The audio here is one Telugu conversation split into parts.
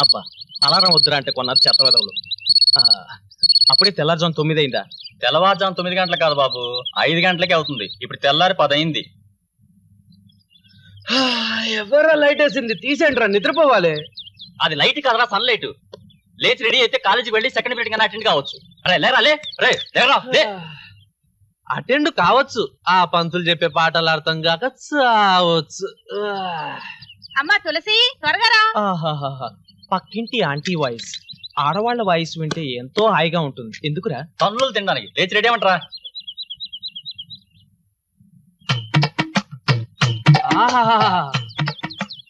అబ్బా అలారం వద్దురా అంటే కొన్నారు చెత్త వెదవులు. అప్పుడే తెల్లారుజాము 9 అయిందా? తెల్లవారుజాము 9 గంటలకు కాదు బాబు, 5 గంటలకే అవుతుంది. ఇప్పుడు తెల్లారి 10 అయింది. ఎవరా లైట్ వేసింది? తీసేంట్రా, నిద్రపోవాలి. అది లైట్ కాదురా, సన్ లైట్. లేచి రెడీ అయితే కాలేజీకి వెళ్ళి సెకండ్ పీరియడ్ గా అటెండ్ కావచ్చు. లేరా లే. అటెండ్ కావచ్చు, ఆ పంతులు చెప్పే పాటలు అర్థం కాక చావచ్చు. అమ్మా తులసి, త్వరగా రా. పక్కింటి ఆంటీ వాయిస్, ఆడవాళ్ల వాయిస్ వింటే ఎంతో హాయిగా ఉంటుంది. ఎందుకురా? తన్నులు తినడానికి. లేచి రెడీ అవ్వంట్రా.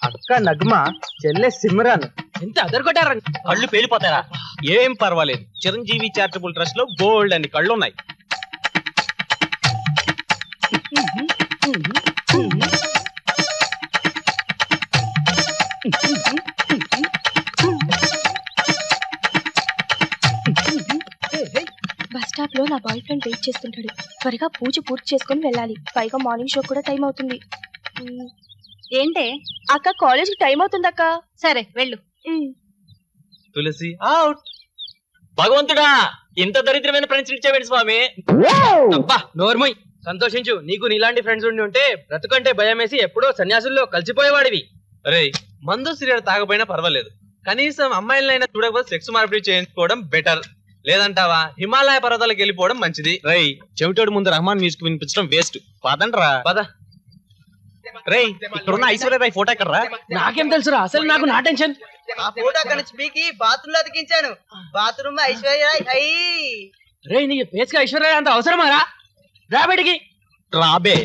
అక్క నగ్మ, చెల్లె సిమ్రాన్ ఎంత అదరగొట్టారా? కళ్ళు పేలిపోతారా? ఏం పర్వాలేదు, చిరంజీవి చారిటబుల్ ట్రస్ట్ లో బోల్డ్ అని కళ్ళు ఉన్నాయి. బస్ స్టాప్ లో నా బాయ్ ఫ్రెండ్ వెయిట్ చేస్తుంటాడు. త్వరగా పూజ పూర్తి చేసుకుని వెళ్ళాలి. పైగా మార్నింగ్ షో కూడా టైం అవుతుంది. ఏంటే అక్క, కాలేజ్ టైం అవుతుంది అక్క. సరే వెళ్ళు. తులసి అవుట్. భగవంతుడా, ఇంత దరిద్రమైన ఫ్రెండ్స్ ఇచ్చేవేంటి స్వామి? అబ్బా నోర్మోయ్, సంతోషించు. నీకు నీలాంటి ఫ్రెండ్స్ ఉండి ఉంటే బ్రతుకంటే భయం వేసి ఎప్పుడో సన్యాసుల్లో కలిసిపోయేవాడివి. అరే, మందు సిగరెట్ తాగపోయినా పర్వాలేదు, కనీసం అమ్మాయిలైనా చూడకపోతే సెక్స్ మార్పిడి చేయించుకోవడం బెటర్. లేదంటావా, హిమాలయ పర్వతాలకు వెళ్ళిపోవడం మంచిది. రై, చెవిటోడు ముందు రహమాన్ మ్యూజిక్ వినిపించడం వేస్ట్. పదండ్రా పద. రై, ఇక్కడున్న ఐశ్వర్యరాయ్ ఫోటో ఎక్కడరా? నాకేం తెలుసురా, అసలు నాకు నా టెన్షన్. ఆ ఫోటో అక్కడ నుంచి పీకి బాత్రూమ్ లో అతికించాను. బాత్రూమ్ ఐశ్వర్యరాయ్. రే, నీ ఫేస్ కి ఐశ్వర్యరాయ్ అంత అవసరమారా? రా బయటికి. రాబే.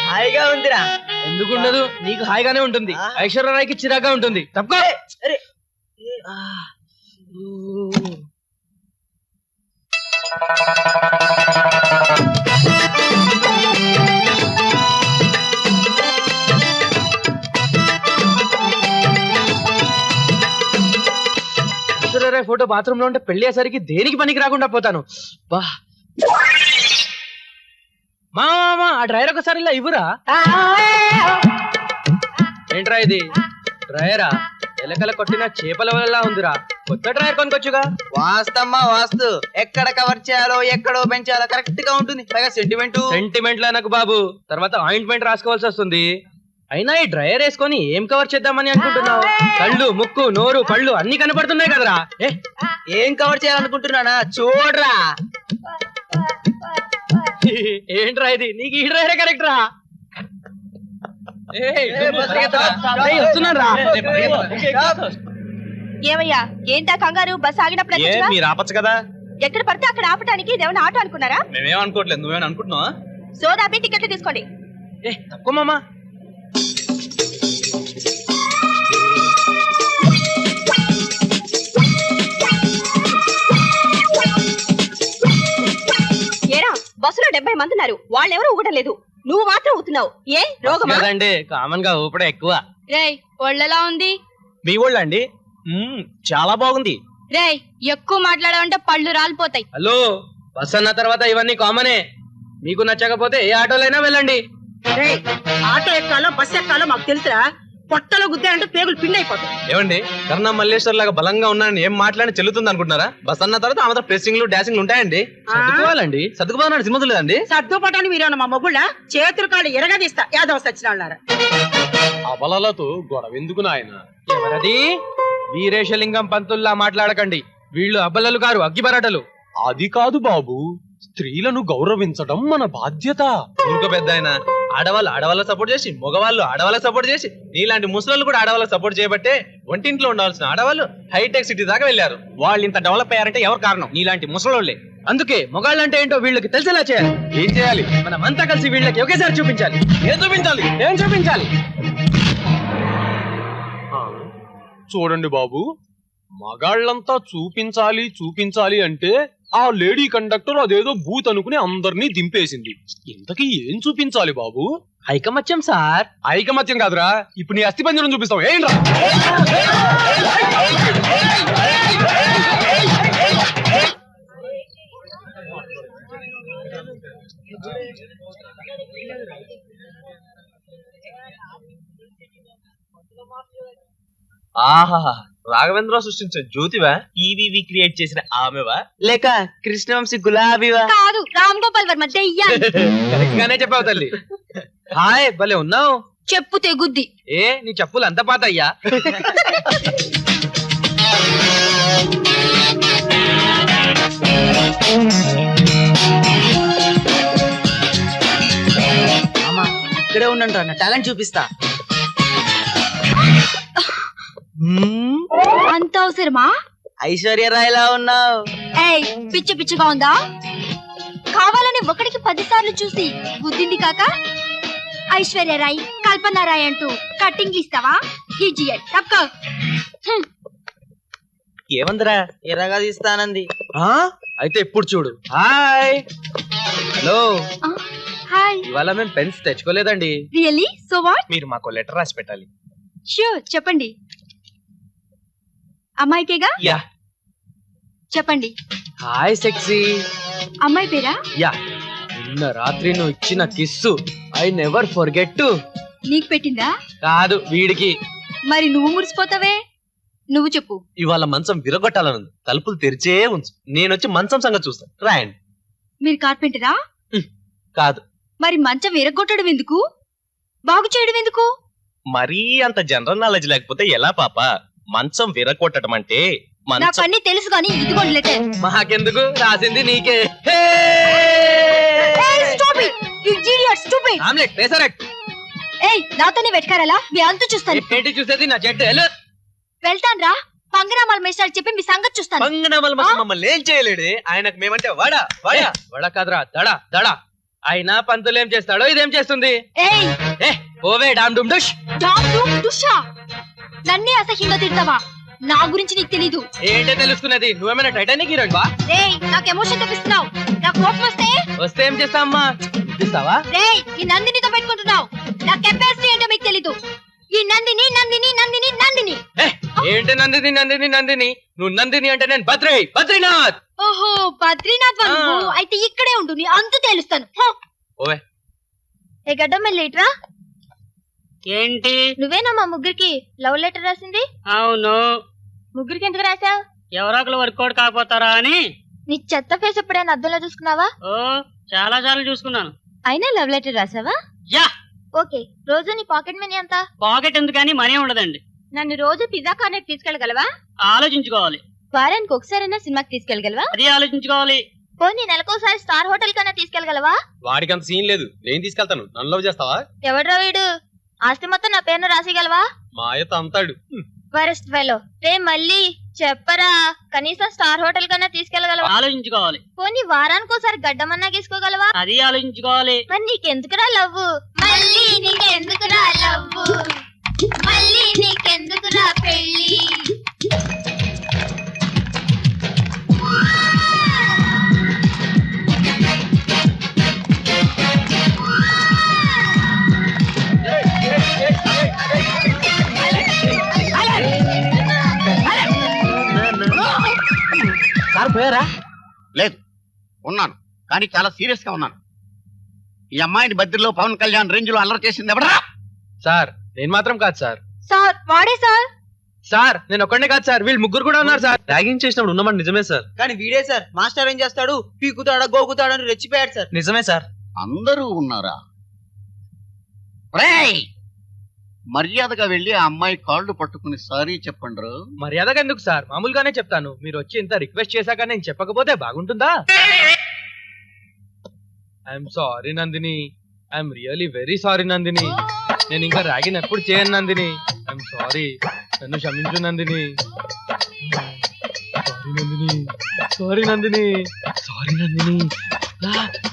హాయిగా ఉందిరా. ఎందుకుండదు, నీకు హాయిగానే ఉంటుంది. ఐశ్వర్యరాయ్కి చిరాగా ఉంటుంది. తప్ప. ఐశ్వర్యరాయ్ ఫోటో బాత్రూమ్ లో ఉంటే పెళ్లి అయ్యేసరికి దేనికి పనికి రాకుండా పోతాను. బా మామా, ఆ డ్రైవర్ ఒకసారి ఇలా ఇవ్వరా. ఏంట్రా ఇది? డ్రైవరా? ఎలకల కొట్టిన చేపల వల్ల ఉందిరా. కొత్త డ్రైవర్ కొనుకొచ్చుగా. వాస్తమ్మా వాస్తు. ఎక్కడ కవర్ చేయాలో ఎక్కడో పెంచాలో కరెక్ట్ గా ఉంటుంది. పైగా సెంటిమెంట్ నాకు బాబు, తర్వాత ఆయింట్మెంట్ రాసుకోవాల్సి వస్తుంది. అయినా ఈ డ్రైవర్ వేసుకొని ఏం కవర్ చేద్దామని అనుకుంటున్నావు? కళ్ళు, ముక్కు, నోరు, పళ్ళు అన్ని కనపడుతున్నాయి కదరా. ఏం కవర్ చేయాలనుకుంటున్నానా? చూడరా. ఏంట్రా ఇది? నీకు ఈ డ్రైవరే కరెక్ట్ రా. ఏమయ్యా, ఏంటా కంగారు? బస్ ఆగినప్పుడు మీరు ఆపచ్చు కదా. ఎక్కడ పడితే అక్కడ ఆపడానికి ఇదేమన్నా ఆటో అనుకున్నారా? మేమేం అనుకోవట్లేదు, నువ్వేమని అనుకుంటున్నావా? సోదాపి టికెట్లు తీసుకోండి. తక్కువ మామా. ఏరా, బస్సులో 70 మంది ఉన్నారు, వాళ్ళెవరూ ఊగడం లేదు, నువ్వు మాత్రం ఊతున్నావు. ఏ రోగమా? కామన్ గా ఊపడే ఎక్కువ. రేయ్, ఒళ్ళెలా ఉంది? మీ వాళ్ళండి చాలా బాగుంది. రేయ్, ఎక్కువ మాట్లాడావంటే పళ్ళు రాలిపోతాయి. హలో, బస్ అన్న తర్వాత ఇవన్నీ కామనే. మీకు నచ్చకపోతే ఏ ఆటోలైనా వెళ్ళండి. ఆటో ఎక్కాలో బస్ ఎక్కాలో మాకు తెలుసురా. పొట్టలో గుద్దారంటే పేగులు పిండి అయిపోతాయి. ఏమండి, కర్ణ మల్లేశ్వర్ లాగా బలంగా ఉన్నానని ఏం మాట్లాడి చెల్లుతుంది అనుకుంటున్నారా? బస్ అన్న తర్వాత ఆమె ప్రెస్సింగ్లు డాన్సింగ్లు ఉంటాయండి. సర్దుకోవాలండి. సర్దుకుపోవాలని సినిమా లేదండి. సర్దుపటాన్ని మీరేమన్నా మా మొగుళ్ళ చేతులు కాళ్ళు ఎరగదీస్తా యాదవ సచ్చినాళ్ళారా. అబలలతో గొడవ ఎందుకు నాయన? ఎవరది? వీరేశలింగం పంతుల్లా మాట్లాడకండి. వీళ్ళు అబలలు గారు, అగ్గిబరాటలు. అది కాదు బాబు, స్త్రీలను గౌరవించడం మన బాధ్యత. ఇంకో పెద్ద ఆయన, ఆడవాళ్ళు ఆడవాళ్ళ సపోర్ట్ చేసి, మగవాళ్ళు ఆడవాళ్ళ సపోర్ట్ చేసి, నీలాంటి ముసలు కూడా ఆడవాళ్ళకి సపోర్ట్ చేయబట్టే ఒంటింట్లో ఉండాల్సిన ఆడవాళ్ళు హైటెక్ సిటీ దాకా వెళ్ళారు. వాళ్ళు ఇంత డెవలప్ అయ్యారంటే ఎవరు కారణం? నీలాంటి ముసలోళ్లే. అందుకే మొగాళ్ళంటే ఏంటో వీళ్ళకి తెలిసేలా చేయాలి. ఏం చేయాలి? మనం అంతా కలిసి వీళ్ళకి ఒకేసారి చూపించాలి. ఏం చూపించాలి? చూడండి బాబు, మగాళ్ళంతా చూపించాలి అంటే ఆ లేడీ కండక్టర్ అదేదో బూత్ అనుకుని అందరినీ దింపేసింది. ఇంతకీ ఏం చూపించాలి బాబు? ఐకమత్యం సార్. ఐకమత్యం కాదురా, ఇప్పుడు నీ అస్థిపంజరం చూపిస్తావు. ఏంట్రా? ఆహా రాఘవేంద్ర సృష్టించిన జ్యోతివా ఈవీవి క్రియేట్ చేసిన ఆమెవా లేక కృష్ణవంశీ గులాబీవా కాదు రామ్ గోపాల్ వర్మ దెయ్యాన్ని. కరెక్ట్ గానే చెప్పావు తల్లి. హాయ్ భలే ఉన్నావు. చెప్పు తెగుద్ది. ఏ నీ చెప్పులు అంత పాత అయ్యా. ఇక్కడే ఉండండి నా టాలెంట్ చూపిస్తా. అంత అవసరమా? ఐశ్వర్యరాయ్లా ఉన్నావు. ఏయ్ పిచ్చి పిచ్చిగా ఉందా? కావాలని ఒకటికి 10 సార్లు చూసి గుద్దింది కాక ఐశ్వర్యరాయ్ కల్పనారాయ్ అంటూ కట్టింగ్ ఇస్తావా? ఇడియట్. తప్పుకో. ఏమందరా ఎర్రగా తీస్తానంది. అయితే ఎప్పుడు చూడు. Hi hello. హాయ్. ఇవాళ మేము పెన్స్ తెచ్చుకోలేదండి. రియల్లీ? So what? మీరు మాకు లెటర్ రాసి పెట్టాలి. ష్యూర్ చెప్పండి. అమ్మాయికేగా? యా. చెప్పండి. Hi sexy. అమ్మాయి పేరా? యా. నిన్న రాత్రి నువ్వు ఇచ్చిన కిస్సు ఐ నెవర్ ఫర్గెట్. నీకు పెట్టిందా? కాదు వీడికి. మరి నువ్వు మురిసిపోతావే. నువ్వు చెప్పు. ఇవాళ మంచం విరగొట్టాలనుంది. తలుపులు తెరిచే ఉంచు. నేనొచ్చి మంచం సంగతి చూస్తాను. రాయండి. మీరు కార్పెంటరా? కాదు. మరి మంచం విరగొట్టడం ఎందుకు? బాగు చేయడం ఎందుకు? మరీ అంత జనరల్ నాలెడ్జ్ లేకపోతే ఎలా పాప? మంచం విరగొట్టడం అంటే నాకు అన్ని తెలుసు గానీ ఇదిగోండి లెటర్. మాకెందుకు? రాసింది నీకే. ఆమ్లెట్ వేసరెక్ట్. ఏయ్ నాతోనే వెటకారాలా? మీ అంతు చూస్తాను. ఏంటి చూసేది? నా చెట్టు వెళ్తాను రా. పంగనామాల మేషాలు చెప్పి మీ సంగతి చూస్తాను. పంగనామాల మమ్మల్ని ఏం చేయలేడు. ఆయనకు మేమంటే వడ వడ వడ కాదురా దడ దడ. ఆయన పంతులు ఏం చేస్తాడో ఇదేం చేస్తుంది. ఏయ్ ఓవే డామ్ డుమ్ డుష్. డామ్ డుమ్ డుషా? నన్నే అసహ్యంగా తిడతావా? నా గురించి నీకు తెలీదు. ఏంటో తెలుసుకున్నది? నువ్వేమైనా టైటానిక్ హీరోయిన్ బా? రేయ్ నాకు ఎమోషన్ తెప్పిస్తున్నావు. నాకు కోపం వస్తే ఏం చేస్తావమ్మా? చూపిస్తావా? రేయ్ ఈ నందినితో పెట్టుకుంటున్నావు. నా కెపాసిటీ ఏంటో మీకు తెలీదు. ఈ నందిని నందిని నందిని నందిని. ఏంటి నందిని నందిని నందిని? నువ్వు నందిని అంటే నేను బద్రీనాథ్. ఓహో బద్రీనాథ్ వాళ్ళు. అయితే ఇక్కడే ఉండు. నీ అంతు తెలుస్తాను. ఓవే. ఏ గడ్డం లేట్రా. ఏంటి? నువ్వేనా మా ముగ్గురికి లవ్ లెటర్ రాసింది? అవును. ముగ్గురికి ఎందుకు రాసావు? ఎవరొకరు వర్కౌట్ కాకపోతారా అని. నీ చెత్త ఫేస్ ఎప్పుడైనా అద్దంలో చూసుకున్నావా? ఓ చాలా సార్లు చూసుకున్నాను. అయినా లవ్ లెటర్ రాసావా? యా. ఓకే. రోజు నీ పాకెట్ మనీ ఎంత? పాకెట్ ఎందుకని మనీ ఉండదండి. నన్ను రోజు పిజ్జా కార్నెట్ తీసుకెళ్ళగలవా? ఆలోచించుకోవాలి. వారానికి ఒకసారైనా సినిమాకి తీసుకెళ్ళగలవా? అది ఆలోచించుకోవాలి. పోనీ నెలకోసారి స్టార్ హోటల్ కన్నా తీసుకెళ్ళగలవా? వాడికి అంత సీన్ లేదు. నేను తీసుకెళ్తాను. నన్ను లవ్ చేస్తావా? ఎవడ్రా వీడు? ఆస్తి మొత్తం నా పేరును రాసిగలవా? మాయతో అంతాడు. Worst fellow. రే మళ్ళీ చెప్పరా. కనీసం స్టార్ హోటల్ కన్నా తీసుకెళ్ళగలవా? ఆలోచించుకోవాలి. పోనీ వారానికి ఒకసారి గడ్డమన్నా గీసుకోగలవా? అది ఆలోచించుకోవాలి. మరి నీకెందుకురా లవ్? మళ్ళీ నీకెందుకురా లవ్? మళ్ళీ నీకెందుకురా పెళ్ళి? సార్ పోయారా? లేదు ఉన్నాను, కానీ చాలా సీరియస్ గా ఉన్నాను. ఈ అమ్మాయిని బద్రిలో పవన్ కళ్యాణ్ రేంజ్ లో అల్లరి చేసింది ఎవరా? సార్ నేను మాత్రం కాదు సార్. సార్ వాడే సార్. సార్ నేను ఒక్కడే కాదు సార్. వీళ్ళు ముగ్గురు కూడా ఉన్నారు సార్. ర్యాగింగ్ చేసినప్పుడు ఉన్నమాట నిజమే సార్. కానీ వీడే సార్. మాస్టర్ ఏం చేస్తాడు? పీకుతాడా గోకుతాడా అని రెచ్చిపోయాడు సార్. నిజమే సార్. అందరూ ఉన్నారా? రేయ్, మర్యాదగా వెళ్ళి ఆ అమ్మాయి కాళ్ళు పట్టుకుని సారీ చెప్పండి. మర్యాదగా ఎందుకు సార్? మామూలుగానే చెప్తాను. మీరు వచ్చి ఇంత రిక్వెస్ట్ చేశాక నేను చెప్పకపోతే బాగుంటుందా? I'm sorry Nandini. I'm really very sorry Nandini. నేను ఇంకా ర్యాగింగ్ ఎప్పుడు చేయను నందిని. I'm sorry. నన్ను క్షమించు Nandini. Sorry Nandini. Sorry Nandini. Sorry Nandini.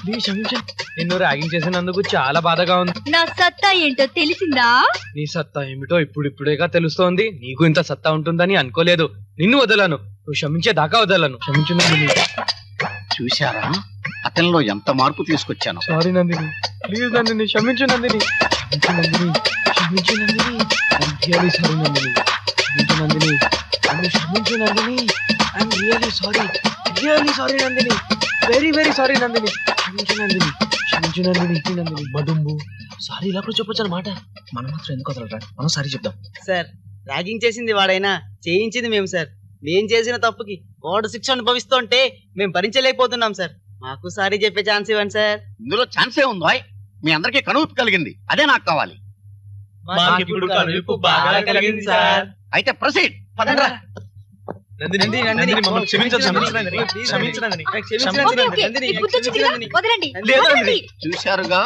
Please క్షమించు. నిన్ను ర్యాగింగ్ చేసినందుకు చాలా బాధగా ఉంది. నా సత్తా ఏంటో తెలిసిందా? నీ సత్తా ఏమిటో ఇప్పుడిప్పుడేగా తెలుస్తోంది. నీకు ఇంత సత్తా ఉంటుందని అనుకోలేదు. నిన్ను వదలను. నువ్వు క్షమించే దాకా వదలను. క్షమించు నందిని. చూశారా అతనిలో ఎంత మార్పు తీసుకొచ్చాను? సారీ నందిని. ప్లీజ్ నందిని క్షమించు నందిని. క్షమించు నందిని. క్షమించు Nandini. I'm really sorry Nandini. క్షమించు నందిని. నన్ను క్షమించు Nandini. I'm really sorry. Really sorry Nandini. Very very sorry Nandini. క్షమించు నందిని. క్షమించు నందిని. నందిని బడుంబు సారీ ఇలా కూడా చెప్పొచ్చు అన్నమాట. మనం మాత్రం ఎందుకు వదలరా? మనం సారీ చెప్దాం. సార్ ర్యాగింగ్ చేసింది వాడైనా చేయించింది మేము సార్. మేం చేసిన తప్పుకి వాడు శిక్ష అనుభవిస్తుంటే మేము భరించలేకపోతున్నాం సార్. మాకు సారీ చెప్పే ఛాన్స్ ఇవ్వండి సార్. ఇందులో ఛాన్సే ఉందో మీ అందరికీ కనువిప్పు కలిగింది, అదే నాకు కావాలి. మాకిప్పుడు కనువిప్పు బాగా కలిగింది సార్. అయితే ప్రొసీడ్. పదండ్రా. నందిని, మమ్మల్ని క్షమించండి, నందిని. క్షమించండి. Okay, okay. ఈ బుద్ధి వచ్చింది కదా, వదలండి లేదు, వదలండి. చూశారుగా,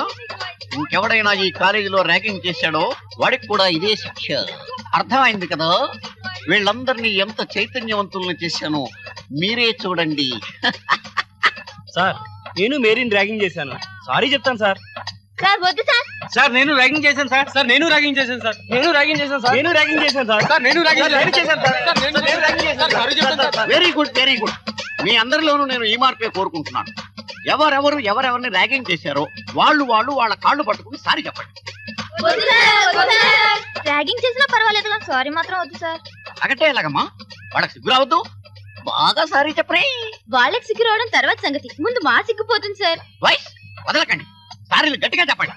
ఇంకెవడైనా ఈ కాలేజీలో ర్యాగింగ్ చేశాడో వాడికి కూడా ఇదే శిక్ష. అర్థమైంది కదా? వీళ్ళందరినీ ఎంత చైతన్యవంతుల్ని చేశానో మీరే చూడండి. సార్ నేను మేరీని ర్యాగింగ్ చేశాను, సారీ చెప్తాను సార్. సార్ వద్దు సార్. సార్ నేను ర్యాగింగ్ చేశాను సార్. సార్ నేను ర్యాగింగ్ చేశాను సార్. నేను ర్యాగింగ్ చేశాను సార్. నేను ర్యాగింగ్ చేశాను సార్. సార్ నేను ర్యాగింగ్ నేను చేశాను సార్. సార్, నేను ర్యాగింగ్ చేశాను. సారీ చెప్తాను sir. Very good, very good. మీ అందరిలోనూ నేను ఈ మార్పే కోరుకుంటున్నాను. ఎవరెవరిని ర్యాగింగ్ చేశారో వాళ్ళు వాళ్ళ కాళ్ళు పట్టుకుని సారీ చెప్పండి. వద్దు సార్, వద్దు సార్. ర్యాగింగ్ చేసినా పర్వాలేదు కానీ సారీ మాత్రం వద్దు సార్. అగటే ఎలాగమ్మా? వాళ్ళకి సిగ్గు రావద్దు. బాగా సారీ చెప్పరే. వాళ్ళకి సిగ్గు రావడం తర్వాత సంగతి, ముందు మా సిగ్గుపోతుంది సార్. వయస్ వదలకండి, సారీలు గట్టిగా చెప్పండి.